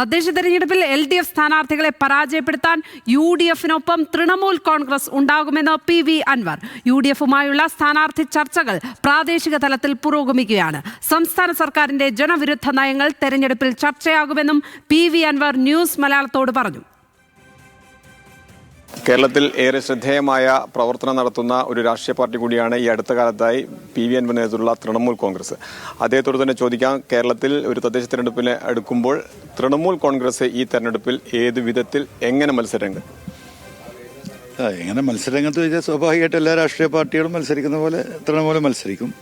തദ്ദേശ തെരഞ്ഞെടുപ്പിൽ LDF സ്ഥാനാർത്ഥികളെ പരാജയപ്പെടുത്താൻ UDF-നൊപ്പം തൃണമൂൽ കോൺഗ്രസ് ഉണ്ടാകുമെന്ന് PV അൻവർ. UDF-ഉമായുള്ള സ്ഥാനാർത്ഥി ചർച്ചകൾ പ്രാദേശിക തലത്തിൽ പുരോഗമിക്കുകയാണ്. സംസ്ഥാന സർക്കാരിന്റെ ജനവിരുദ്ധ നയങ്ങൾ തെരഞ്ഞെടുപ്പിൽ ചർച്ചയാകുമെന്നും PV അൻവർ ന്യൂസ് മലയാളത്തോട് പറഞ്ഞു. കേരളത്തിൽ ഏറെ ശ്രദ്ധേയമായ പ്രവർത്തനം നടത്തുന്ന ഒരു രാഷ്ട്രീയ പാർട്ടി കൂടിയാണ് ഈ അടുത്ത കാലത്തായി PV അൻവർ നേതൃത്വത്തിലുള്ള തൃണമൂൽ കോൺഗ്രസ്. അദ്ദേഹത്തോട് തന്നെ ചോദിക്കാം, കേരളത്തിൽ ഒരു തദ്ദേശ തെരഞ്ഞെടുപ്പിനെ എടുക്കുമ്പോൾ തൃണമൂൽ കോൺഗ്രസ് ഈ തെരഞ്ഞെടുപ്പിൽ ഏത് വിധത്തിൽ എങ്ങനെ മത്സരങ്ങൾ എങ്ങനെ മത്സരരംഗത്ത് വെച്ചാൽ സ്വാഭാവികമായിട്ട് എല്ലാ രാഷ്ട്രീയ പാർട്ടികളും മത്സരിക്കുന്ന പോലെ തൃണമൂലം മത്സരിക്കും.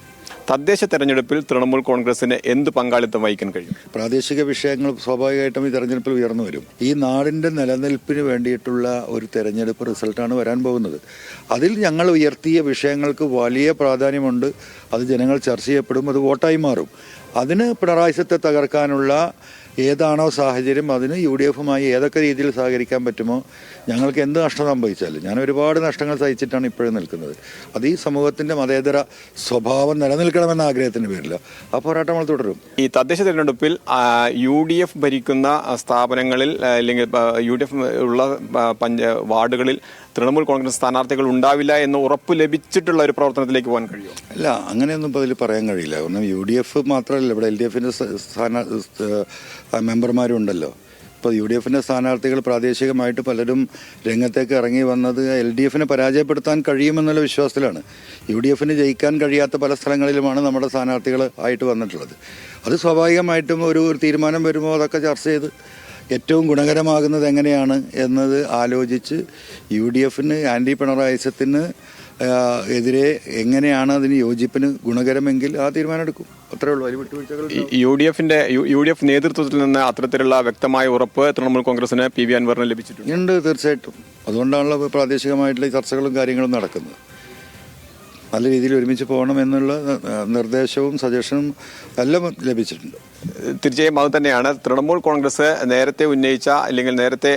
തദ്ദേശ തെരഞ്ഞെടുപ്പിൽ തൃണമൂൽ കോൺഗ്രസിന് എന്ത് പങ്കാളിത്തം വഹിക്കാൻ കഴിയും? പ്രാദേശിക വിഷയങ്ങൾ സ്വാഭാവികമായിട്ടും ഈ തെരഞ്ഞെടുപ്പിൽ ഉയർന്നു വരും. ഈ നാടിൻ്റെ നിലനിൽപ്പിന് വേണ്ടിയിട്ടുള്ള ഒരു തെരഞ്ഞെടുപ്പ് റിസൾട്ടാണ് വരാൻ പോകുന്നത്. അതിൽ ഞങ്ങൾ ഉയർത്തിയ വിഷയങ്ങൾക്ക് വലിയ പ്രാധാന്യമുണ്ട്. അത് ജനങ്ങൾ ചർച്ച ചെയ്യപ്പെടും, അത് വോട്ടായി മാറും. അതിന് പിണറായി സത്തെ തകർക്കാനുള്ള ഏതാണോ സാഹചര്യം അതിന് UDF-മായി ഏതൊക്കെ രീതിയിൽ സഹകരിക്കാൻ പറ്റുമോ, ഞങ്ങൾക്ക് എന്ത് നഷ്ടം സംഭവിച്ചാലും ഞാൻ ഒരുപാട് നഷ്ടങ്ങൾ സഹിച്ചിട്ടാണ് ഇപ്പോഴും നിൽക്കുന്നത്. അത് ഈ സമൂഹത്തിൻ്റെ മതേതര സ്വഭാവം നിലനിൽക്കണമെന്ന ആഗ്രഹത്തിൻ്റെ പേരിൽ ആ പോരാട്ടം നമ്മൾ തുടരും. ഈ തദ്ദേശ തെരഞ്ഞെടുപ്പിൽ UDF ഭരിക്കുന്ന സ്ഥാപനങ്ങളിൽ അല്ലെങ്കിൽ UDF ഉള്ള വാർഡുകളിൽ തൃണമൂൽ കോൺഗ്രസ് സ്ഥാനാർത്ഥികൾ ഉണ്ടാവില്ല എന്ന് ഉറപ്പ് ലഭിച്ചിട്ടുള്ള ഒരു പ്രവർത്തനത്തിലേക്ക് പോകാൻ കഴിയുമോ? അല്ല, അങ്ങനെയൊന്നും ഇപ്പോൾ അതിൽ പറയാൻ കഴിയില്ല. കാരണം UDF മാത്രമല്ല, ഇവിടെ LDF-ൻ്റെ മെമ്പർമാരുണ്ടല്ലോ. ഇപ്പോൾ UDF-ൻ്റെ സ്ഥാനാർത്ഥികൾ പ്രാദേശികമായിട്ട് പലരും രംഗത്തേക്ക് ഇറങ്ങി വന്നത് LDF-നെ പരാജയപ്പെടുത്താൻ കഴിയുമെന്നുള്ള വിശ്വാസത്തിലാണ്. UDF-ന് ജയിക്കാൻ കഴിയാത്ത പല സ്ഥലങ്ങളിലുമാണ് നമ്മുടെ സ്ഥാനാർത്ഥികൾ ആയിട്ട് വന്നിട്ടുള്ളത്. അത് സ്വാഭാവികമായിട്ടും ഒരു തീരുമാനം വരുമ്പോൾ അതൊക്കെ ചർച്ച ചെയ്ത് ഏറ്റവും ഗുണകരമാകുന്നത് എങ്ങനെയാണ് എന്നത് ആലോചിച്ച് UDF-ന് ആൻറ്റി പിണറായിസത്തിന് എതിരെ എങ്ങനെയാണ് അതിന് യോജിപ്പിന് ഗുണകരമെങ്കിൽ ആ തീരുമാനം എടുക്കും. അത്രേ ഉള്ളൂ. അതിൽ വിട്ടുവീഴ്ചകൾ. UDF നേതൃത്വത്തിൽ നിന്ന് അത്തരത്തിലുള്ള വ്യക്തമായ ഉറപ്പ് തൃണമൂൽ കോൺഗ്രസിന് PV അൻവറിന് ലഭിച്ചിട്ടുണ്ട്. തീർച്ചയായിട്ടും. അതുകൊണ്ടാണല്ലോ പ്രാദേശികമായിട്ടുള്ള ചർച്ചകളും കാര്യങ്ങളും നടക്കുന്നത്. നല്ല രീതിയിൽ ഒരുമിച്ച് പോകണം എന്നുള്ള നിർദ്ദേശവും സജഷനും എല്ലാം ലഭിച്ചിട്ടുണ്ട്. തീർച്ചയായും അത് തന്നെയാണ് തൃണമൂൽ കോൺഗ്രസ് നേരത്തെ ഉന്നയിച്ച അല്ലെങ്കിൽ നേരത്തെ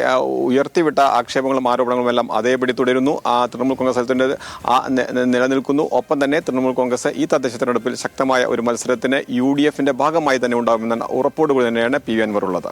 ഉയർത്തിവിട്ട ആക്ഷേപങ്ങളും ആരോപണങ്ങളും എല്ലാം അതേപടി തുടരുന്നു. ആ തൃണമൂൽ കോൺഗ്രസ് നിലനിൽക്കുന്നു. ഒപ്പം തന്നെ തൃണമൂൽ കോൺഗ്രസ് ഈ തദ്ദേശ തെരഞ്ഞെടുപ്പിൽ ശക്തമായ ഒരു മത്സരത്തിന് UDF-ന്റെ ഭാഗമായി തന്നെ ഉണ്ടാകുമെന്ന ഉറപ്പോടുകൂടി തന്നെയാണ് PV അൻവർ ഉള്ളത്.